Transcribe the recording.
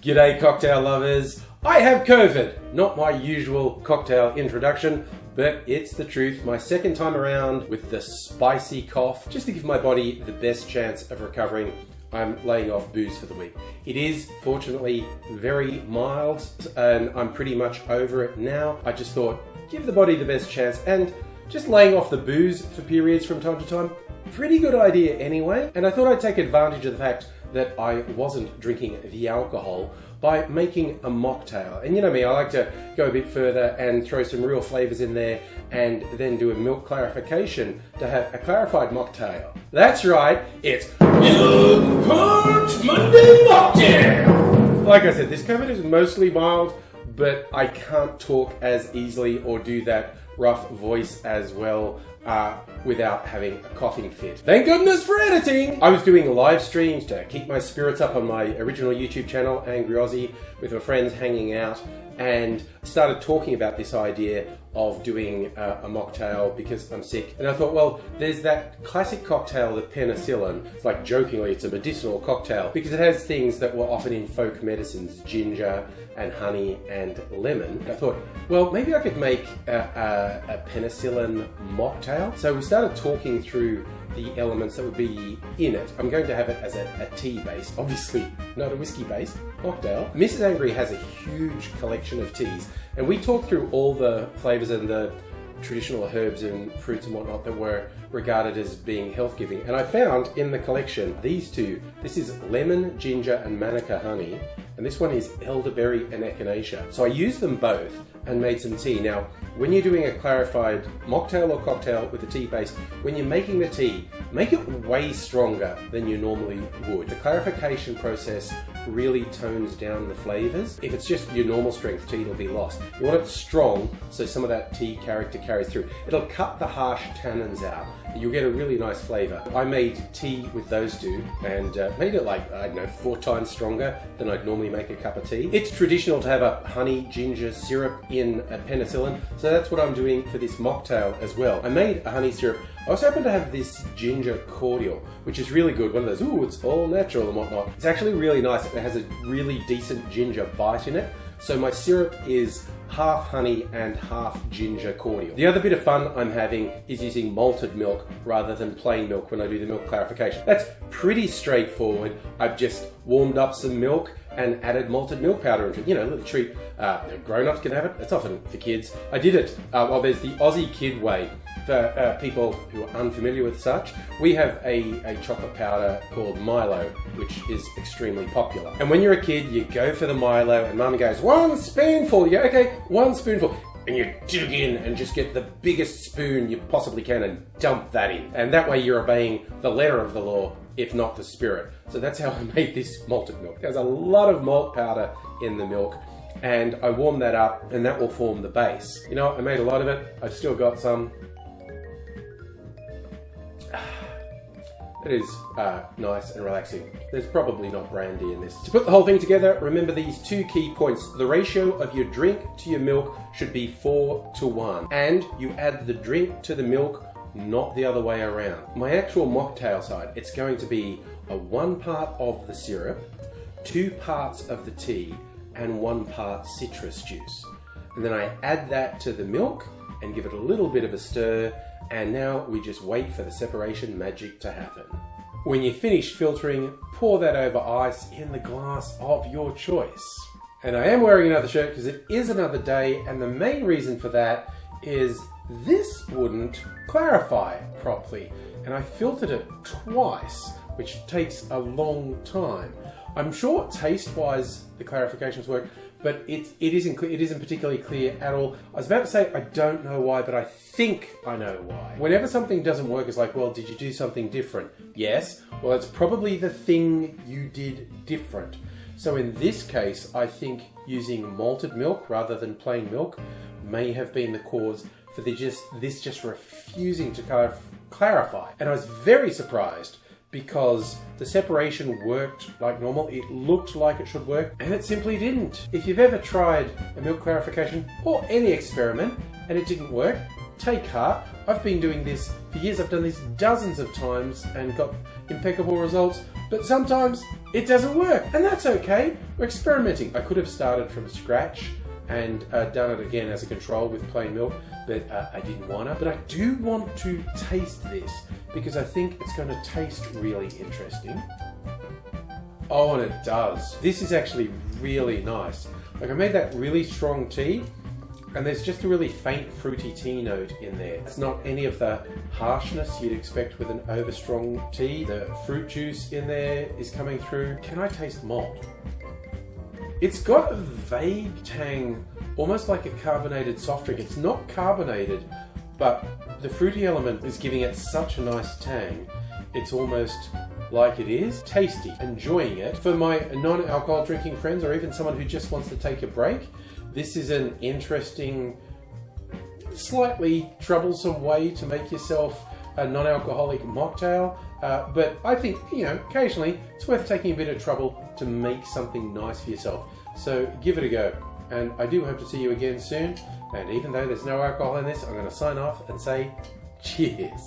G'day cocktail lovers. I have COVID. Not my usual cocktail introduction, but it's the truth. My second time around with the spicy cough. Just to give my body the best chance of recovering, I'm laying off booze for the week. It is fortunately very mild and I'm pretty much over it now. I just thought, give the body the best chance, and just laying off the booze for periods from time to time, pretty good idea anyway. And I thought I'd take advantage of the fact that I wasn't drinking the alcohol by making a mocktail. And you know me, I like to go a bit further and throw some real flavors in there and then do a milk clarification to have a clarified mocktail. That's right, it's Milk Punch Monday Mocktail! Like I said, this COVID is mostly mild, but I can't talk as easily or do that rough voice as well without having a coughing fit. Thank goodness for editing! I was doing live streams to keep my spirits up on my original YouTube channel, Angry Aussie, with my friends hanging out, and started talking about this idea of doing a mocktail because I'm sick. And I thought, well, there's that classic cocktail, the Penicillin. It's like, jokingly, it's a medicinal cocktail because it has things that were often in folk medicines, ginger and honey and lemon. And I thought, well, maybe I could make a Penicillin mocktail. So we started talking through the elements that would be in it. I'm going to have it as a tea base, obviously not a whiskey base mocktail. Mrs. Angry has a huge collection of teas, and we talked through all the flavors and the traditional herbs and fruits and whatnot that were regarded as being health-giving. And I found in the collection these two. This is lemon, ginger, and manuka honey, and this one is elderberry and echinacea. So I used them both and made some tea. Now, when you're doing a clarified mocktail or cocktail with a tea base, when you're making the tea, make it way stronger than you normally would. The clarification process really tones down the flavors. If it's just your normal strength tea, it'll be lost. You want it strong so some of that tea character carries through. It'll cut the harsh tannins out. You'll get a really nice flavor. I made tea with those two and made it like, I don't know, 4 times stronger than I'd normally make a cup of tea. It's traditional to have a honey ginger syrup in a Penicillin, so that's what I'm doing for this mocktail as well. I made a honey syrup. I also happen to have this ginger cordial, which is really good. One of those, ooh, it's all natural and whatnot. It's actually really nice. It has a really decent ginger bite in it. So my syrup is half honey and half ginger cordial. The other bit of fun I'm having is using malted milk rather than plain milk when I do the milk clarification. That's pretty straightforward. I've just warmed up some milk and added malted milk powder into it. You know, a little treat. Grown-ups can have it. It's often for kids. I did it, well, there's the Aussie kid way. For people who are unfamiliar with such, we have a chocolate powder called Milo, which is extremely popular. And when you're a kid, you go for the Milo and mum goes, 1 spoonful. You go, okay, 1 spoonful. And you dig in and just get the biggest spoon you possibly can and dump that in. And that way you're obeying the letter of the law, if not the spirit. So that's how I made this malted milk. There's a lot of malt powder in the milk, and I warm that up and that will form the base. You know, I made a lot of it. I've still got some. It is nice and relaxing. There's probably not brandy in this. To put the whole thing together, remember these 2 key points. The ratio of your drink to your milk should be 4:1. And you add the drink to the milk, not the other way around. My actual mocktail side, it's going to be a 1 part of the syrup, 2 parts of the tea, and 1 part citrus juice. And then I add that to the milk and give it a little bit of a stir. And now we just wait for the separation magic to happen. When you finish filtering, pour that over ice in the glass of your choice. And I am wearing another shirt because it is another day, and the main reason for that is this wouldn't clarify properly. And I filtered it twice, which takes a long time. I'm sure taste-wise the clarifications work, but it isn't particularly clear at all. I was about to say I don't know why, but I think I know why. Whenever something doesn't work, it's like, well, did you do something different? Yes. Well, it's probably the thing you did different. So in this case, I think using malted milk rather than plain milk may have been the cause for this just refusing to clarify. And I was very surprised because the separation worked like normal. It looked like it should work, and it simply didn't. If you've ever tried a milk clarification or any experiment and it didn't work, take heart. I've been doing this for years. I've done this dozens of times and got impeccable results. but sometimes it doesn't work, and that's okay. We're experimenting. I could have started from scratch and done it again as a control with plain milk, but I didn't want to. But I do want to taste this because I think it's going to taste really interesting. Oh, and it does. This is actually really nice. Like, I made that really strong tea, and there's just a really faint fruity tea note in there. It's not any of the harshness you'd expect with an over-strong tea. The fruit juice in there is coming through. Can I taste malt? It's got a vague tang, almost like a carbonated soft drink. It's not carbonated, but the fruity element is giving it such a nice tang. It's almost like it is. Tasty. Enjoying it. For my non-alcohol drinking friends, or even someone who just wants to take a break, this is an interesting, slightly troublesome way to make yourself a non-alcoholic mocktail. But I think, occasionally it's worth taking a bit of trouble to make something nice for yourself. So give it a go. And I do hope to see you again soon. And even though there's no alcohol in this, I'm going to sign off and say cheers.